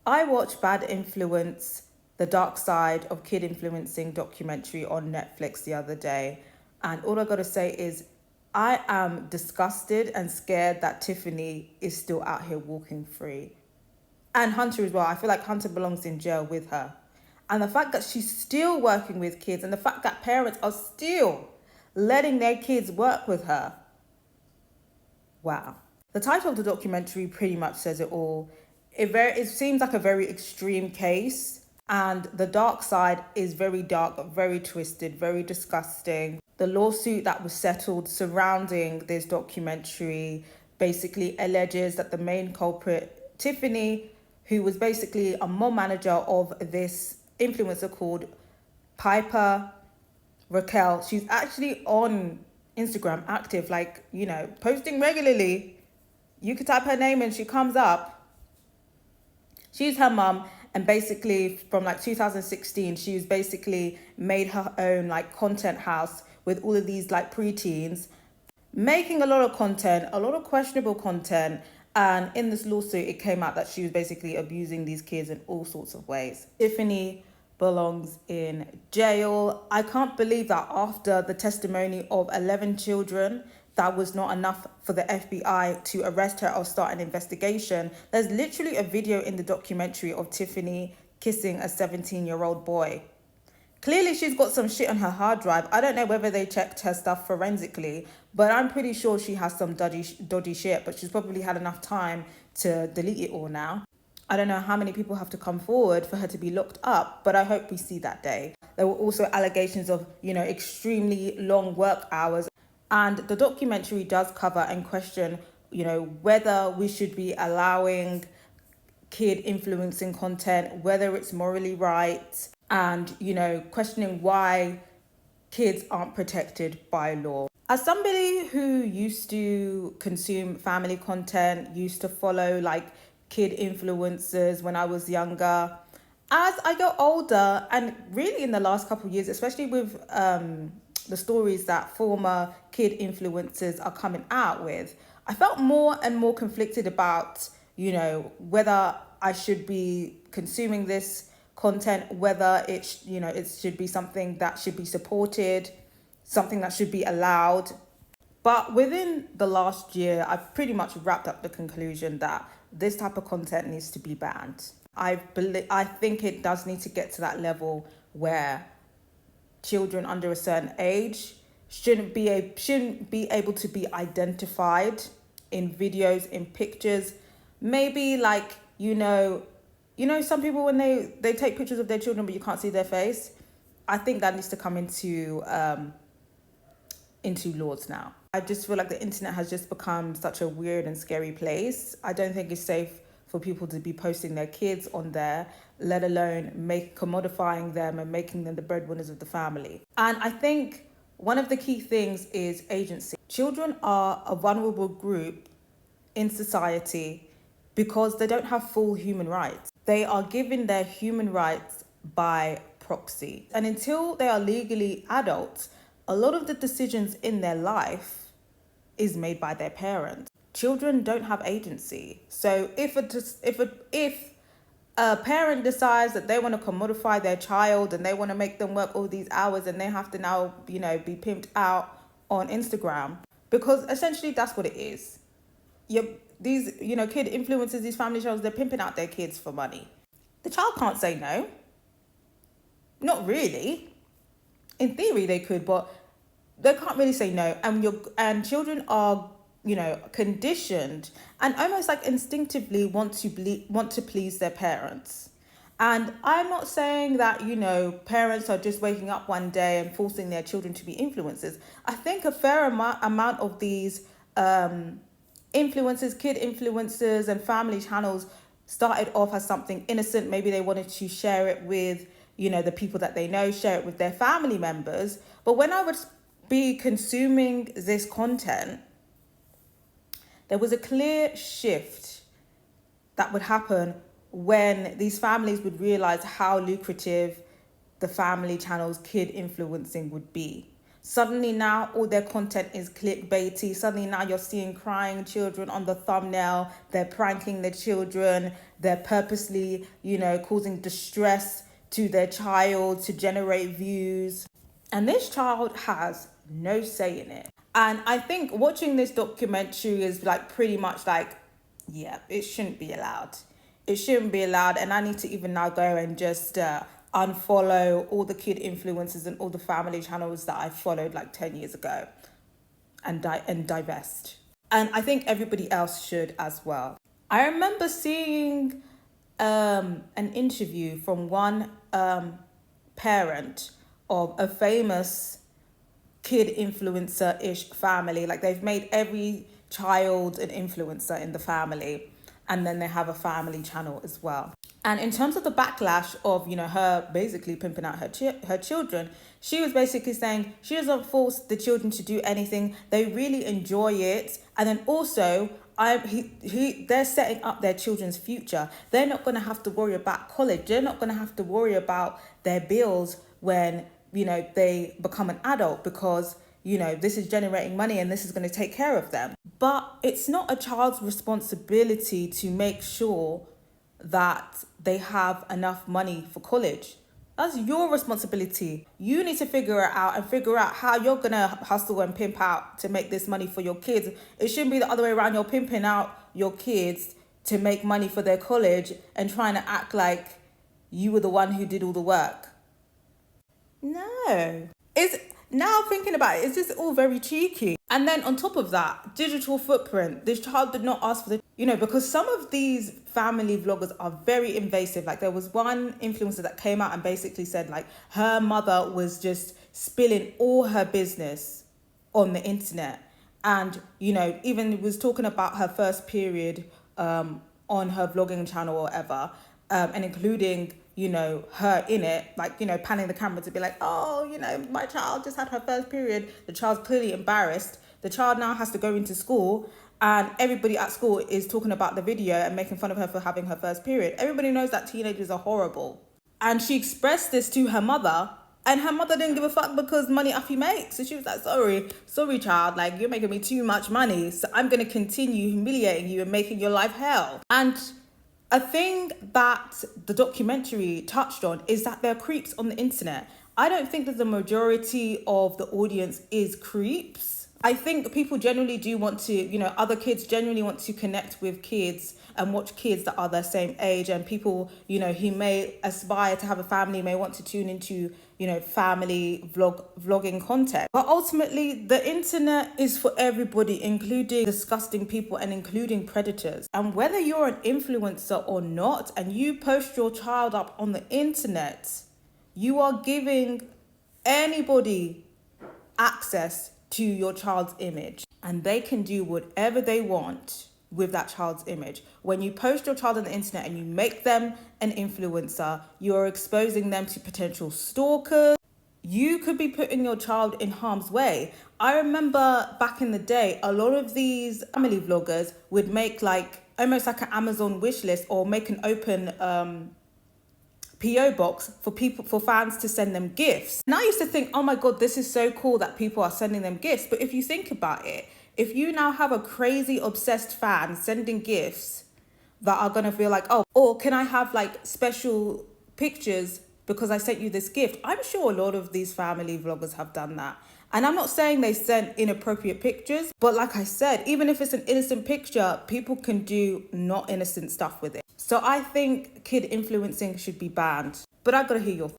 I watched Bad Influence, The Dark Side of Kid Influencing documentary on Netflix the other day. And all I got to say is I am disgusted and scared that Tiffany is still out here walking free. And Hunter as well. I feel like Hunter belongs in jail with her. And the fact that she's still working with kids and the fact that parents are still letting their kids work with her. Wow. The title of the documentary pretty much says it all. It seems like a very extreme case, and the dark side is very dark, very twisted, very disgusting. The lawsuit that was settled surrounding this documentary basically alleges that the main culprit, Tiffany, who was basically a mom manager of this influencer called Piper Raquel, she's actually on Instagram active, like, posting regularly. You could type her name and she comes up. She's her mum, and basically from like 2016, she's basically made her own like content house with all of these like preteens, making a lot of content, a lot of questionable content. And in this lawsuit, it came out that she was basically abusing these kids in all sorts of ways. Tiffany belongs in jail. I can't believe that after the testimony of 11 children, that was not enough for the FBI to arrest her or start an investigation. There's literally a video in the documentary of Tiffany kissing a 17-year-old boy. Clearly, she's got some shit on her hard drive. I don't know whether they checked her stuff forensically, but I'm pretty sure she has some dodgy shit, but she's probably had enough time to delete it all now. I don't know how many people have to come forward for her to be locked up, but I hope we see that day. There were also allegations of, extremely long work hours. And the documentary does cover and question, whether we should be allowing kid influencing content, whether it's morally right, and, questioning why kids aren't protected by law. As somebody who used to consume family content, used to follow like kid influencers when I was younger, as I got older, and really in the last couple of years, especially with the stories that former kid influencers are coming out with, I felt more and more conflicted about, whether I should be consuming this content, whether it should be something that should be supported, something that should be allowed. But within the last year, I've pretty much wrapped up the conclusion that this type of content needs to be banned. I think it does need to get to that level where children under a certain age shouldn't be able to be identified in videos, in pictures. Maybe like, some people when they take pictures of their children but you can't see their face. I think that needs to come into laws now. I just feel like the internet has just become such a weird and scary place. I don't think it's safe for people to be posting their kids on there, let alone commodifying them and making them the breadwinners of the family. And I think one of the key things is agency. Children are a vulnerable group in society because they don't have full human rights. They are given their human rights by proxy. And until they are legally adults, a lot of the decisions in their life is made by their parents. Children don't have agency. So if a parent decides that they want to commodify their child and they want to make them work all these hours and they have to now, be pimped out on Instagram, because essentially that's what it is. These, kid influencers, these family shows, they're pimping out their kids for money. The child can't say no. Not really. In theory they could, but they can't really say no. And children are, conditioned and almost like instinctively want to please their parents. And I'm not saying that, parents are just waking up one day and forcing their children to be influencers. I think a fair amount of these influencers, kid influencers and family channels started off as something innocent. Maybe they wanted to share it with, the people that they know, share it with their family members. But when I would be consuming this content, there was a clear shift that would happen when these families would realize how lucrative the family channel's kid influencing would be. Suddenly now all their content is clickbaity. Suddenly now you're seeing crying children on the thumbnail. They're pranking the children. they're purposely, causing distress to their child to generate views. And this child has no say in it. And I think watching this documentary is like pretty much like, yeah, it shouldn't be allowed. It shouldn't be allowed. And I need to even now go and just unfollow all the kid influencers and all the family channels that I followed like 10 years ago and divest. And I think everybody else should as well. I remember seeing an interview from one parent of a famous kid influencer-ish family. Like they've made every child an influencer in the family, and then they have a family channel as well. And in terms of the backlash of, her basically pimping out her children, she was basically saying she doesn't force the children to do anything. They really enjoy it. And then also, they're setting up their children's future. They're not going to have to worry about college. They're not going to have to worry about their bills when, they become an adult, because this is generating money and this is going to take care of them. But it's not a child's responsibility to make sure that they have enough money for college. That's your responsibility. You need to figure it out and figure out how you're going to hustle and pimp out to make this money for your kids. It shouldn't be the other way around. You're pimping out your kids to make money for their college and trying to act like you were the one who did all the work. No. Now thinking about it, it's just all very cheeky. And then on top of that, digital footprint. This child did not ask for the, because some of these family vloggers are very invasive. Like there was one influencer that came out and basically said like her mother was just spilling all her business on the internet. And, even was talking about her first period on her vlogging channel or whatever, and including her in it, like, panning the camera to be like, oh, my child just had her first period. The child's clearly embarrassed. The child now has to go into school and everybody at school is talking about the video and making fun of her for having her first period. Everybody knows that teenagers are horrible. And she expressed this to her mother, and her mother didn't give a fuck because money Afi makes. So she was like, sorry, child, like you're making me too much money. So I'm going to continue humiliating you and making your life hell. And a thing that the documentary touched on is that there are creeps on the internet. I don't think that the majority of the audience is creeps. I think people generally do want to, other kids generally want to connect with kids and watch kids that are their same age, and people, who may aspire to have a family may want to tune into, family vlogging content. But ultimately, the internet is for everybody, including disgusting people and including predators. And whether you're an influencer or not, and you post your child up on the internet, you are giving anybody access to your child's image, and they can do whatever they want with that child's image. When you post your child on the internet and you make them an influencer, you're exposing them to potential stalkers. You could be putting your child in harm's way. I remember back in the day, a lot of these family vloggers would make like almost like an Amazon wish list, or make an open PO box for fans to send them gifts. And I used to think, oh my God, this is so cool that people are sending them gifts. But if you think about it, if you now have a crazy obsessed fan sending gifts that are going to feel like, oh, or can I have like special pictures because I sent you this gift? I'm sure a lot of these family vloggers have done that. And I'm not saying they sent inappropriate pictures, but like I said, even if it's an innocent picture, people can do not innocent stuff with it. So I think kid influencing should be banned. But I've got to hear your